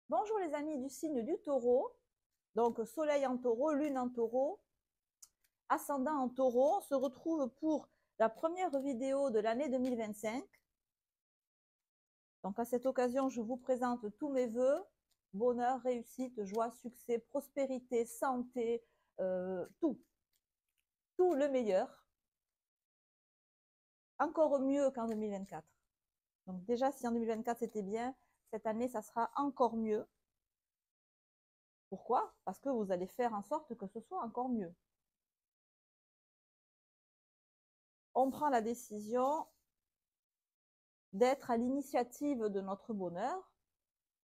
Bonjour les amis du signe du taureau, donc soleil en taureau, lune en taureau, ascendant en taureau. On se retrouve pour la première vidéo de l'année 2025. Donc à cette occasion, je vous présente tous mes voeux, bonheur, réussite, joie, succès, prospérité, santé, tout le meilleur, encore mieux qu'en 2024. Donc déjà, si en 2024 c'était bien, cette année, ça sera encore mieux. Pourquoi? Parce que vous allez faire en sorte que ce soit encore mieux. On prend la décision d'être à l'initiative de notre bonheur.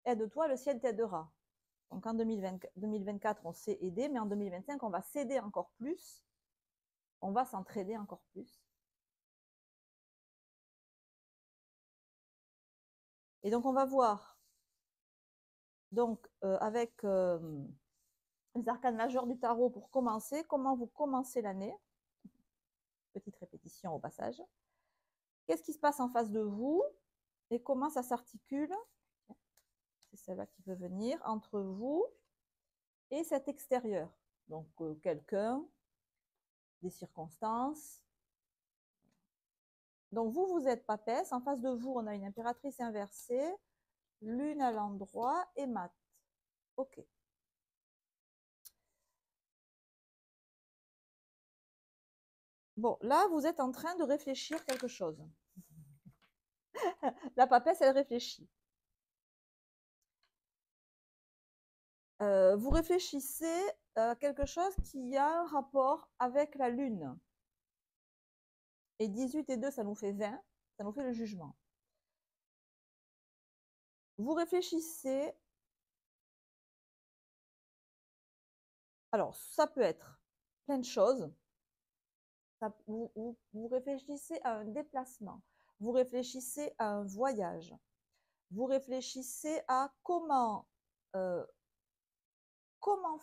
Aide-toi, le ciel t'aidera. Donc en 2024, on s'est aidé, mais en 2025, on va s'aider encore plus. On va s'entraider encore plus. Et donc, on va voir, donc, avec les arcanes majeures du tarot pour commencer, comment vous commencez l'année. Petite répétition au passage. Qu'est-ce qui se passe en face de vous et comment ça s'articule, c'est celle-là qui veut venir, entre vous et cet extérieur. Donc, quelqu'un, des circonstances. Donc, vous êtes papesse. En face de vous, on a une impératrice inversée, lune à l'endroit et mat. OK. Bon, là, vous êtes en train de réfléchir quelque chose. La papesse, elle réfléchit. Vous réfléchissez à quelque chose qui a un rapport avec la lune. Et 18 et 2, ça nous fait 20. Ça nous fait le jugement. Vous réfléchissez. Alors, ça peut être plein de choses. Vous réfléchissez à un déplacement. Vous réfléchissez à un voyage. Vous réfléchissez à comment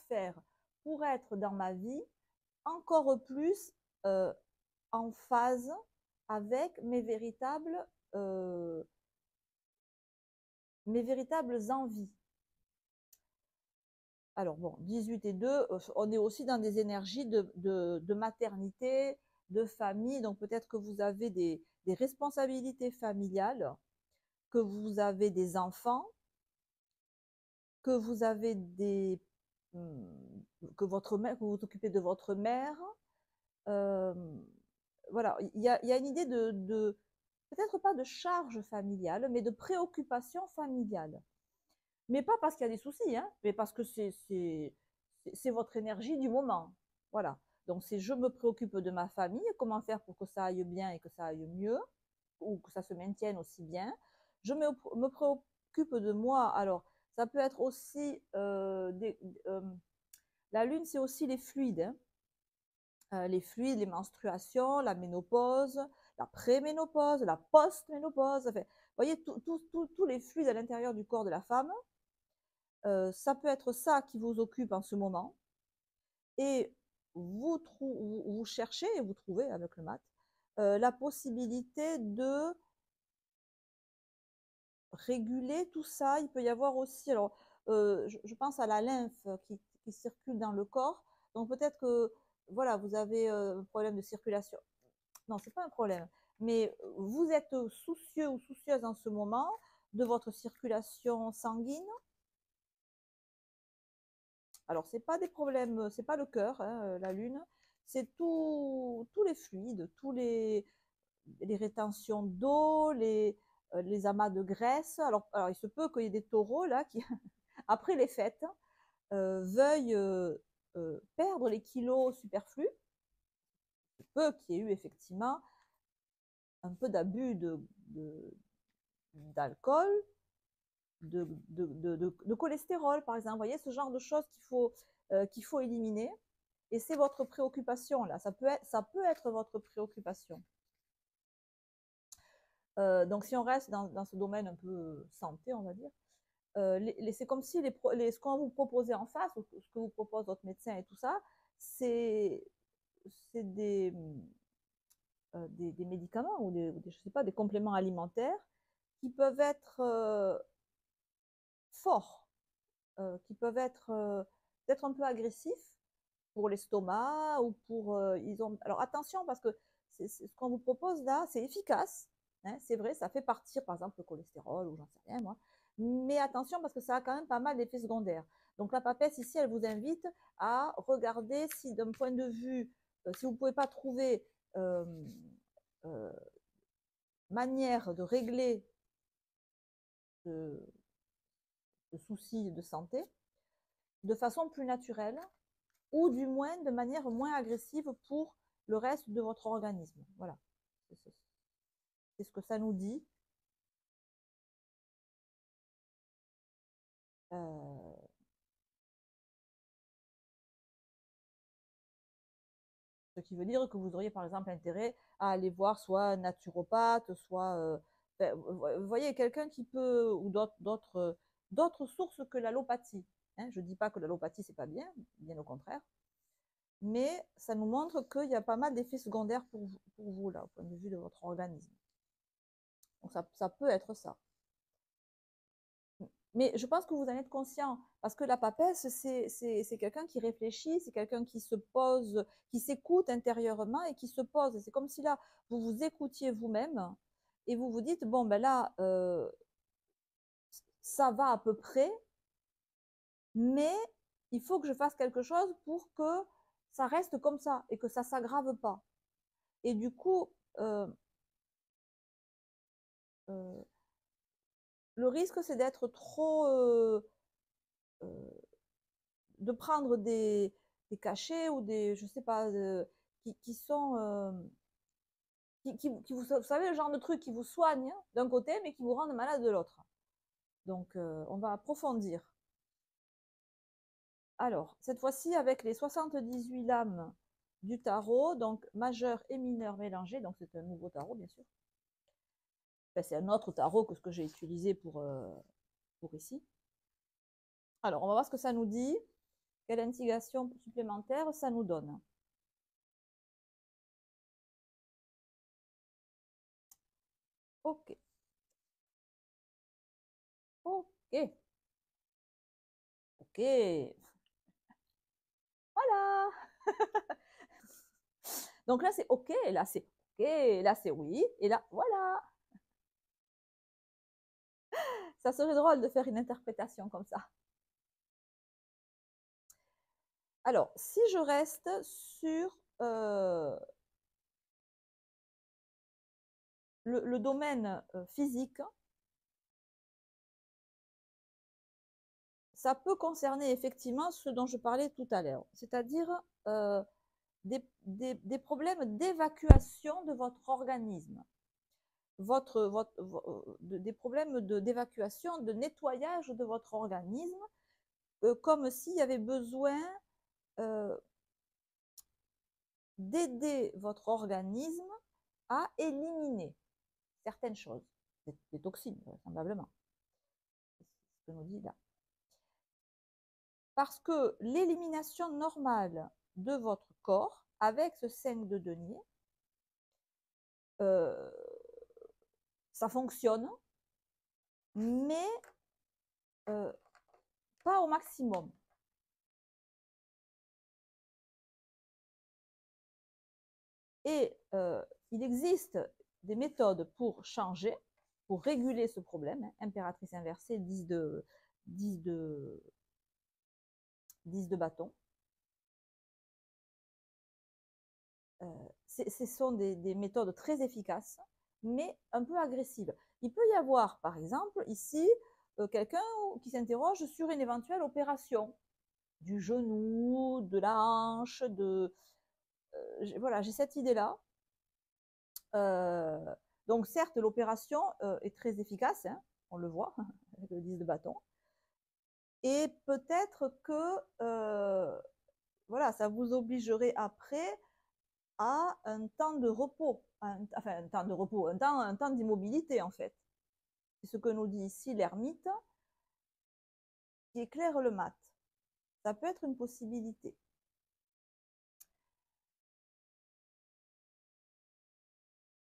faire pour être dans ma vie encore plus euh, en phase avec euh, mes véritables envies. Alors bon, 18 et 2, on est aussi dans des énergies de maternité, de famille, donc peut-être que vous avez des responsabilités familiales, que vous avez des enfants, que vous avez que votre mère, que vous vous occupez de votre mère. Euh, voilà, il y a une idée peut-être pas de charge familiale, mais de préoccupation familiale. Mais pas parce qu'il y a des soucis, hein, mais parce que c'est votre énergie du moment. Voilà. Donc c'est je me préoccupe de ma famille, comment faire pour que ça aille bien et que ça aille mieux, ou que ça se maintienne aussi bien. Je me préoccupe de moi. Alors, ça peut être aussi la lune, c'est aussi les fluides, hein. Les fluides, les menstruations, la ménopause, la préménopause, la post-ménopause. Enfin, vous voyez, tous les fluides à l'intérieur du corps de la femme. Ça peut être ça qui vous occupe en ce moment. Et vous cherchez et vous trouvez avec le mat la possibilité de réguler tout ça. Il peut y avoir aussi, alors je pense à la lymphe qui circule dans le corps. Donc peut-être que voilà, vous avez un problème de circulation. Non, c'est pas un problème. Mais vous êtes soucieux ou soucieuse en ce moment de votre circulation sanguine. Alors, c'est pas des problèmes, c'est pas le cœur, hein, la lune, c'est tous les fluides, les rétentions d'eau, les amas de graisse. Alors, il se peut qu'il y ait des taureaux là qui, après les fêtes, veuillent perdre les kilos superflus. Il se peut qu'il y ait eu effectivement un peu d'abus d'alcool, de cholestérol, par exemple. Vous voyez, ce genre de choses qu'il faut éliminer. Et c'est votre préoccupation, là. Ça peut être votre préoccupation. Donc, si on reste dans ce domaine un peu santé, on va dire, c'est comme si ce qu'on vous proposez en face, ou ce que vous propose votre médecin et tout ça, c'est des médicaments ou je sais pas, des compléments alimentaires qui peuvent être forts. qui peuvent être peut-être un peu agressifs pour l'estomac ou pour ils ont. Alors attention parce que ce qu'on vous propose là, c'est efficace. Hein, c'est vrai, ça fait partir par exemple le cholestérol ou j'en sais rien moi. Mais attention parce que ça a quand même pas mal d'effets secondaires. Donc la papesse ici, elle vous invite à regarder si d'un point de vue, si vous ne pouvez pas trouver euh, euh, manière de régler ce, ce souci de santé de façon plus naturelle ou du moins de manière moins agressive pour le reste de votre organisme. Voilà, c'est ce que ça nous dit. Euh, ce qui veut dire que vous auriez par exemple intérêt à aller voir soit un naturopathe, soit vous voyez quelqu'un qui peut ou d'autres sources que l'allopathie. Hein, je ne dis pas que l'allopathie c'est pas bien, bien au contraire, mais ça nous montre qu'il y a pas mal d'effets secondaires pour vous là, au point de vue de votre organisme. Donc ça peut être ça. Mais je pense que vous en êtes conscient, parce que la papesse, c'est quelqu'un qui réfléchit, c'est quelqu'un qui se pose, qui s'écoute intérieurement et qui se pose. C'est comme si là, vous vous écoutiez vous-même et vous vous dites, bon, ben là, ça va à peu près, mais il faut que je fasse quelque chose pour que ça reste comme ça et que ça ne s'aggrave pas. Et du coup, euh, euh, le risque, c'est d'être trop euh, de prendre des cachets ou des, je sais pas, qui sont, vous savez, le genre de trucs qui vous soignent d'un côté, mais qui vous rendent malade de l'autre. Donc, on va approfondir. Alors, cette fois-ci, avec les 78 lames du tarot, donc majeur et mineur mélangés, donc c'est un nouveau tarot, bien sûr. Enfin, c'est un autre tarot que ce que j'ai utilisé pour ici. Alors, on va voir ce que ça nous dit, quelle instigation supplémentaire ça nous donne. Ok, ok, ok. Voilà. Donc là, c'est OK, et là, c'est OK, et là, c'est oui, et là, voilà. Ça serait drôle de faire une interprétation comme ça. Alors, si je reste sur le domaine physique, ça peut concerner effectivement ce dont je parlais tout à l'heure, c'est-à-dire des problèmes d'évacuation de votre organisme, des problèmes d'évacuation, de nettoyage de votre organisme, comme s'il y avait besoin euh, d'aider votre organisme à éliminer certaines choses, des toxines, vraisemblablement. C'est ce que nous dit là. Parce que l'élimination normale de votre corps avec ce 5 de denier, euh, ça fonctionne, mais euh, pas au maximum. Et il existe des méthodes pour changer, pour réguler ce problème. Hein, impératrice inversée, 10 de bâton. Ce sont des méthodes très efficaces, mais un peu agressives. Il peut y avoir, par exemple, ici, quelqu'un qui s'interroge sur une éventuelle opération du genou, de la hanche, voilà, j'ai cette idée-là. Donc, certes, l'opération est très efficace, hein, on le voit, avec le 10 de bâton. Et peut-être que voilà, ça vous obligerait après à un temps de repos, enfin un temps de repos, un temps d'immobilité en fait. C'est ce que nous dit ici l'ermite qui éclaire le mat. Ça peut être une possibilité.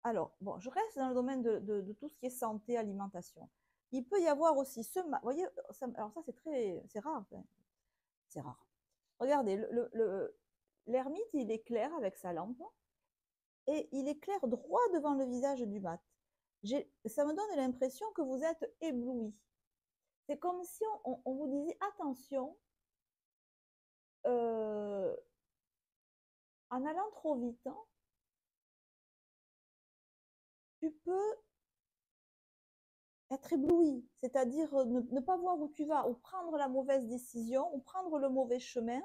Alors, bon, je reste dans le domaine de tout ce qui est santé, alimentation. il peut y avoir aussi vous voyez, alors ça c'est rare, enfin, c'est rare. Regardez, l'ermite, il éclaire avec sa lampe et il éclaire droit devant le visage du mat. Ça me donne l'impression que vous êtes ébloui. C'est comme si on vous disait attention, en allant trop vite, hein, tu peux être ébloui, c'est-à-dire ne pas voir où tu vas, ou prendre la mauvaise décision, ou prendre le mauvais chemin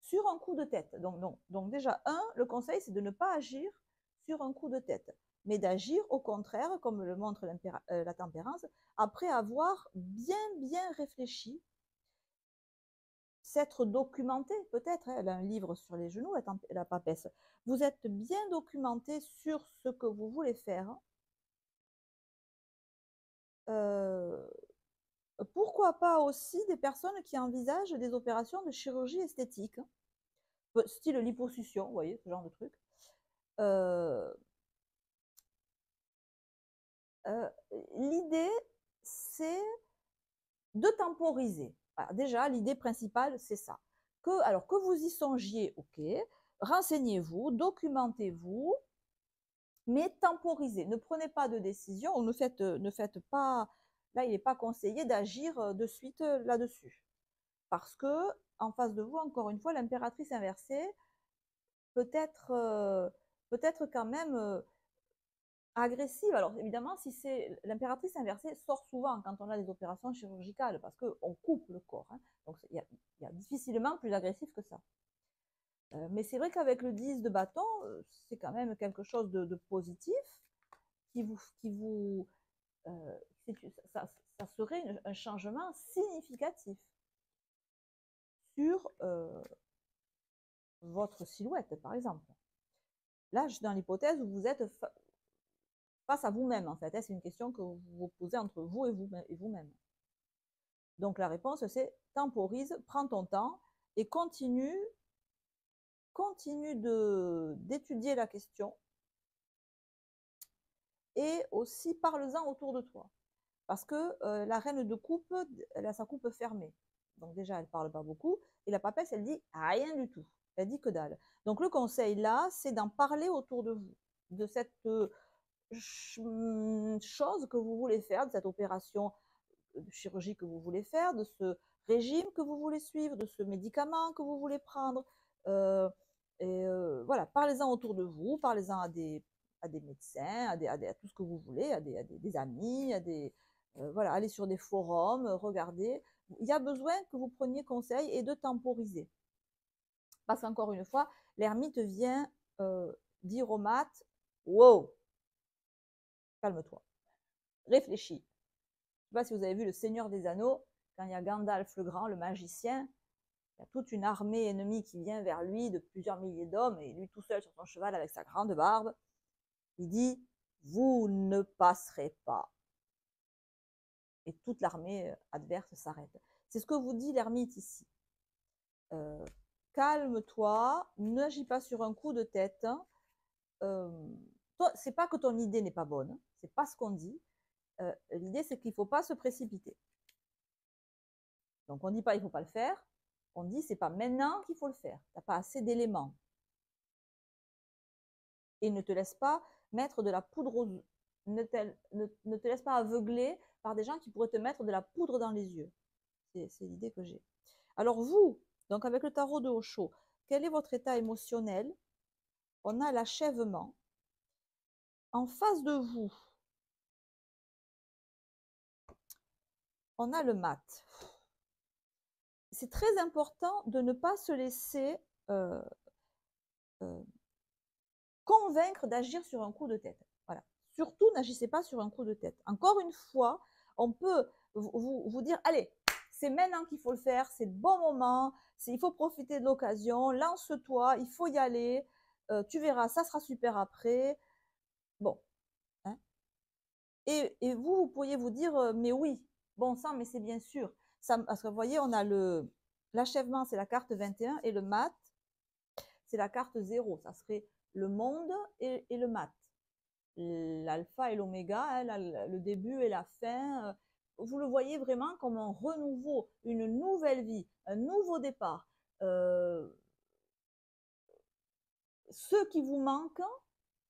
sur un coup de tête. Donc déjà, le conseil, c'est de ne pas agir sur un coup de tête, mais d'agir au contraire, comme le montre la tempérance, après avoir bien réfléchi, s'être documenté, peut-être, hein, elle a un livre sur les genoux, la papesse. Vous êtes bien documenté sur ce que vous voulez faire. Pourquoi pas aussi des personnes qui envisagent des opérations de chirurgie esthétique, style liposuction, vous voyez, ce genre de truc. L'idée, c'est de temporiser. Alors déjà, l'idée principale, c'est ça. Alors que vous y songiez, ok, renseignez-vous, documentez-vous, mais temporisez. Ne prenez pas de décision ou ne faites pas. Là, il n'est pas conseillé d'agir de suite là-dessus. Parce que, en face de vous, encore une fois, l'impératrice inversée peut être quand même agressive. Alors évidemment, si c'est l'impératrice inversée sort souvent quand on a des opérations chirurgicales parce qu'on coupe le corps. Hein. Donc il y a difficilement plus agressif que ça. Mais c'est vrai qu'avec le 10 de bâton, c'est quand même quelque chose de positif qui vous ça serait un changement significatif sur votre silhouette, par exemple. Là, je suis dans l'hypothèse où vous êtes face à vous-même, en fait. C'est une question que vous vous posez entre vous et vous-même. Donc la réponse, c'est temporise, prends ton temps et continue d'étudier la question et aussi parle-en autour de toi. Parce que la reine de coupe, elle a sa coupe fermée. Donc déjà, elle ne parle pas beaucoup. Et la papesse, elle dit rien du tout. Elle dit que dalle. Donc le conseil là, c'est d'en parler autour de vous, de cette chose que vous voulez faire, de cette opération de chirurgie que vous voulez faire, de ce régime que vous voulez suivre, de ce médicament que vous voulez prendre. Voilà, parlez-en autour de vous, parlez-en à des médecins, à tout ce que vous voulez, à des amis, voilà, allez sur des forums, regardez. Il y a besoin que vous preniez conseil et de temporiser. Parce qu'encore une fois, l'ermite vient dire au mat, wow, calme-toi, réfléchis. Je ne sais pas si vous avez vu Le Seigneur des Anneaux, quand il y a Gandalf le Grand, le magicien, il y a toute une armée ennemie qui vient vers lui de plusieurs milliers d'hommes, et lui tout seul sur son cheval avec sa grande barbe, il dit « Vous ne passerez pas ». Et toute l'armée adverse s'arrête. C'est ce que vous dit l'ermite ici. Calme-toi, n'agis pas sur un coup de tête. C'est pas que ton idée n'est pas bonne, c'est pas ce qu'on dit. L'idée, c'est qu'il ne faut pas se précipiter. Donc, on ne dit pas il ne faut pas le faire, on dit c'est pas maintenant qu'il faut le faire. Tu n'as pas assez d'éléments. Et ne te laisse pas mettre de la poudre aux yeux. Ne te laisse pas aveugler par des gens qui pourraient te mettre de la poudre dans les yeux. C'est l'idée que j'ai. Alors vous, donc avec le tarot de Osho, quel est votre état émotionnel? On a l'achèvement. En face de vous, on a le mat. C'est très important de ne pas se laisser convaincre d'agir sur un coup de tête. Voilà. Surtout, n'agissez pas sur un coup de tête. Encore une fois, on peut vous dire, allez, c'est maintenant qu'il faut le faire, c'est le bon moment, il faut profiter de l'occasion, lance-toi, il faut y aller, tu verras, ça sera super après. Bon. Hein. Et vous pourriez vous dire, mais oui, bon sang, mais c'est bien sûr. Ça, parce que vous voyez, on a l'achèvement, c'est la carte 21, et le mat, c'est la carte 0. Ça serait le monde et le mat. l'alpha et l'oméga, hein, le début et la fin. Vous le voyez vraiment comme un renouveau, une nouvelle vie, un nouveau départ. Ce qui vous manque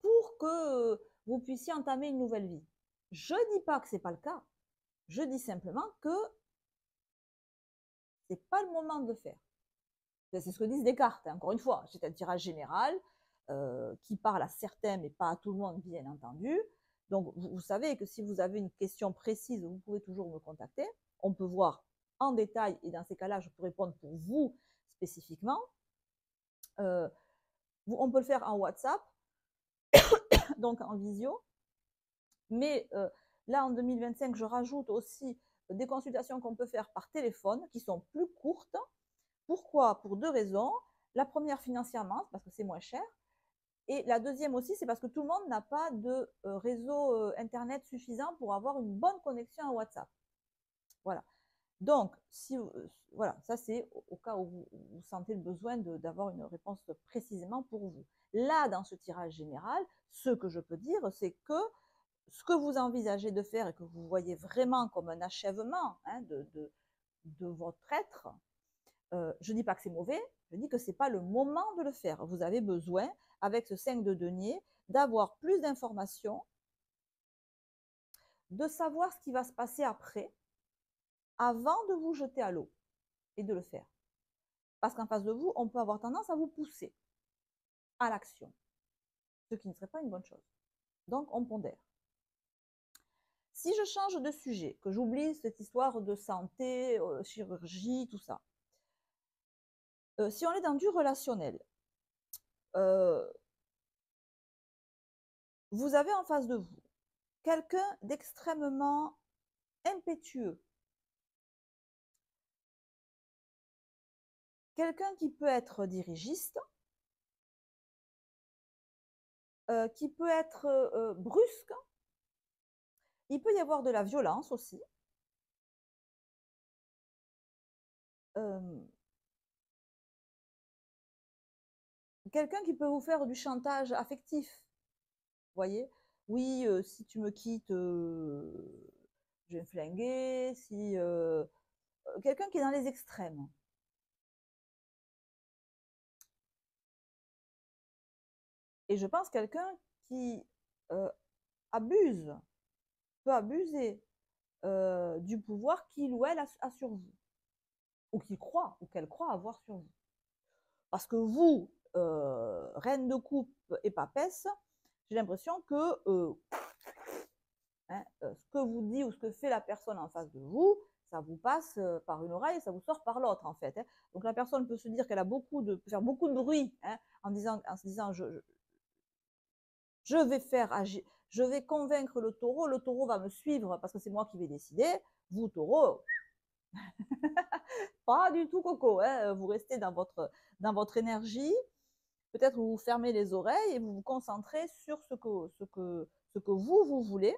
pour que vous puissiez entamer une nouvelle vie. Je ne dis pas que ce n'est pas le cas. Je dis simplement que ce n'est pas le moment de le faire. C'est ce que disent Descartes, hein, encore une fois. C'est un tirage général qui parle à certains, mais pas à tout le monde, bien entendu. Donc, vous savez que si vous avez une question précise, vous pouvez toujours me contacter. On peut voir en détail, et dans ces cas-là, je peux répondre pour vous spécifiquement. On peut le faire en WhatsApp, donc en visio. Mais là, en 2025, je rajoute aussi des consultations qu'on peut faire par téléphone, qui sont plus courtes. Pourquoi? Pour deux raisons. La première, financièrement, parce que c'est moins cher. Et la deuxième aussi, c'est parce que tout le monde n'a pas de réseau Internet suffisant pour avoir une bonne connexion à WhatsApp. Voilà. Donc, voilà, ça c'est au cas où vous sentez le besoin d'avoir une réponse précisément pour vous. Là, dans ce tirage général, ce que je peux dire, c'est que ce que vous envisagez de faire et que vous voyez vraiment comme un achèvement, hein, de votre être, je ne dis pas que c'est mauvais, je dis que ce n'est pas le moment de le faire. Vous avez besoin, avec ce 5 de denier, d'avoir plus d'informations, de savoir ce qui va se passer après, avant de vous jeter à l'eau et de le faire. Parce qu'en face de vous, on peut avoir tendance à vous pousser à l'action, ce qui ne serait pas une bonne chose. Donc, on pondère. Si je change de sujet, que j'oublie cette histoire de santé, chirurgie, tout ça, si on est dans du relationnel, vous avez en face de vous quelqu'un d'extrêmement impétueux, quelqu'un qui peut être dirigiste, qui peut être brusque, il peut y avoir de la violence aussi. Quelqu'un qui peut vous faire du chantage affectif, vous voyez. Oui, si tu me quittes, je vais me flinguer. Si, quelqu'un qui est dans les extrêmes. Et je pense quelqu'un qui abuse, peut abuser du pouvoir qu'il ou elle a sur vous, ou qu'il croit, ou qu'elle croit avoir sur vous. Parce que vous, reine de coupe et papesse, j'ai l'impression que ce que vous dit ou ce que fait la personne en face de vous, ça vous passe par une oreille et ça vous sort par l'autre en fait. Hein. Donc la personne peut se dire qu'elle a peut faire beaucoup de bruit hein, en se disant je vais faire agir, je vais convaincre le taureau va me suivre parce que c'est moi qui vais décider. Vous taureau, pas du tout coco, hein, vous restez dans votre énergie. Peut-être vous fermez les oreilles et vous vous concentrez sur ce que vous voulez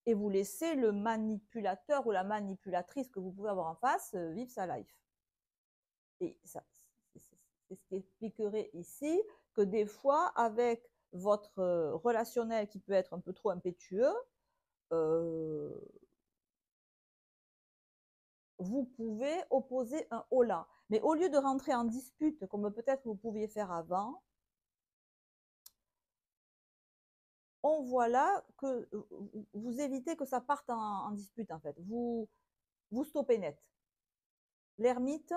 et vous laissez le manipulateur ou la manipulatrice que vous pouvez avoir en face vivre sa life. Et ça, c'est ce qui expliquerait ici que des fois, avec votre relationnel qui peut être un peu trop impétueux, vous pouvez opposer un holà. Mais au lieu de rentrer en dispute, comme peut-être vous pouviez faire avant, on voit là que vous évitez que ça parte en dispute, en fait. Vous stoppez net. L'ermite,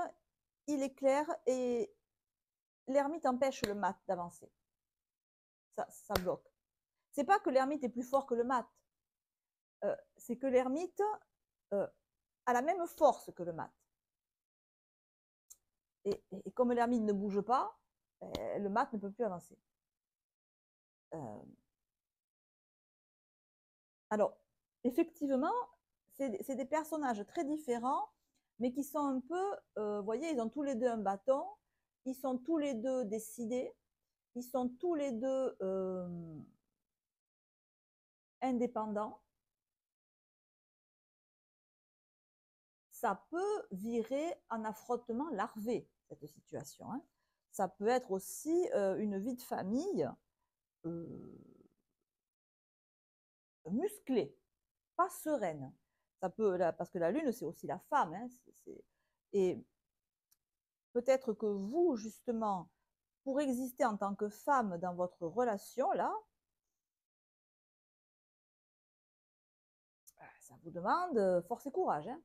il est clair et l'ermite empêche le mat d'avancer. Ça bloque. C'est pas que l'ermite est plus fort que le mat. C'est que l'ermite a la même force que le mat. Et comme l'ermite ne bouge pas, le mat ne peut plus avancer. Alors, effectivement, c'est des personnages très différents, mais qui sont un peu, vous voyez, ils ont tous les deux un bâton, ils sont tous les deux décidés, ils sont tous les deux indépendants. Ça peut virer en affrontement larvé, cette situation. Hein. Ça peut être aussi une vie de famille musclée, pas sereine. Ça peut, parce que la lune, c'est aussi la femme. Hein, et peut-être que vous, justement, pour exister en tant que femme dans votre relation, là, ça vous demande force et courage. Hein.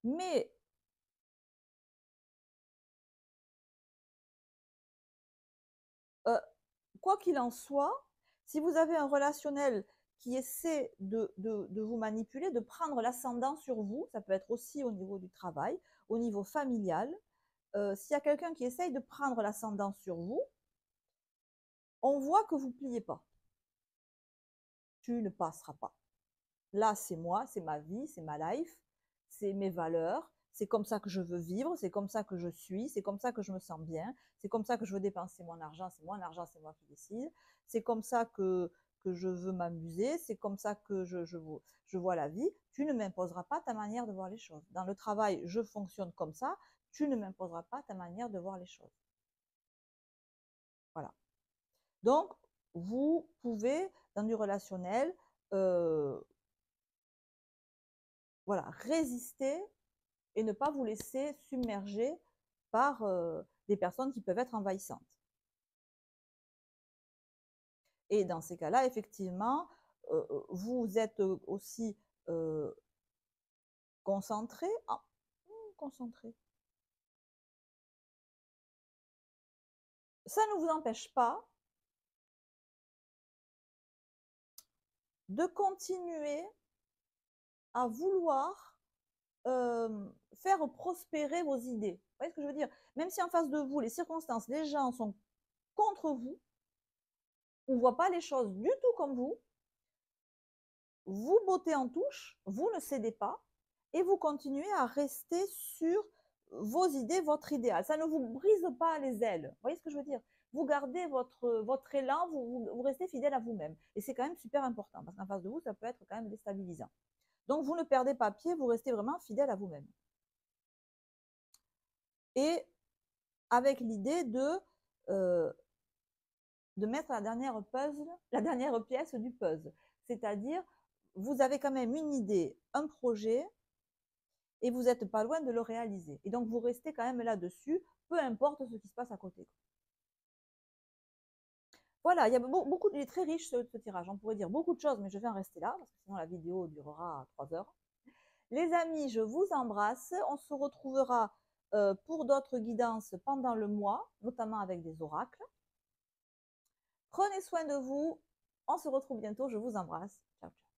Mais euh, quoi qu'il en soit, si vous avez un relationnel qui essaie de vous manipuler, de prendre l'ascendant sur vous, ça peut être aussi au niveau du travail, au niveau familial, s'il y a quelqu'un qui essaye de prendre l'ascendant sur vous, on voit que vous ne pliez pas. Tu ne passeras pas. Là, c'est moi, c'est ma vie, c'est ma life, c'est mes valeurs, c'est comme ça que je veux vivre, c'est comme ça que je suis, c'est comme ça que je me sens bien, c'est comme ça que je veux dépenser mon argent, c'est mon argent, c'est moi qui décide, c'est comme ça que je veux m'amuser, c'est comme ça que je vois la vie. Tu ne m'imposeras pas ta manière de voir les choses. Dans le travail, je fonctionne comme ça, tu ne m'imposeras pas ta manière de voir les choses. Voilà. Donc, vous pouvez, dans du relationnel, euh, voilà, résister et ne pas vous laisser submerger par des personnes qui peuvent être envahissantes. Et dans ces cas-là, effectivement, vous êtes aussi euh, concentré. Ah, concentré. Ça ne vous empêche pas de continuer à vouloir faire prospérer vos idées. Vous voyez ce que je veux dire? Même si en face de vous, les circonstances, les gens sont contre vous, on ne voit pas les choses du tout comme vous bottez en touche, vous ne cédez pas et vous continuez à rester sur vos idées, votre idéal. Ça ne vous brise pas les ailes. Vous voyez ce que je veux dire? Vous gardez votre élan, vous restez fidèle à vous-même. Et c'est quand même super important parce qu'en face de vous, ça peut être quand même déstabilisant. Donc, vous ne perdez pas pied, vous restez vraiment fidèle à vous-même. Et avec l'idée de mettre la dernière pièce du puzzle. C'est-à-dire, vous avez quand même une idée, un projet, et vous n'êtes pas loin de le réaliser. Et donc, vous restez quand même là-dessus, peu importe ce qui se passe à côté. Voilà, il est très riche ce tirage. On pourrait dire beaucoup de choses, mais je vais en rester là, parce que sinon la vidéo durera 3 heures. Les amis, je vous embrasse. On se retrouvera pour d'autres guidances pendant le mois, notamment avec des oracles. Prenez soin de vous. On se retrouve bientôt. Je vous embrasse. Ciao, ciao.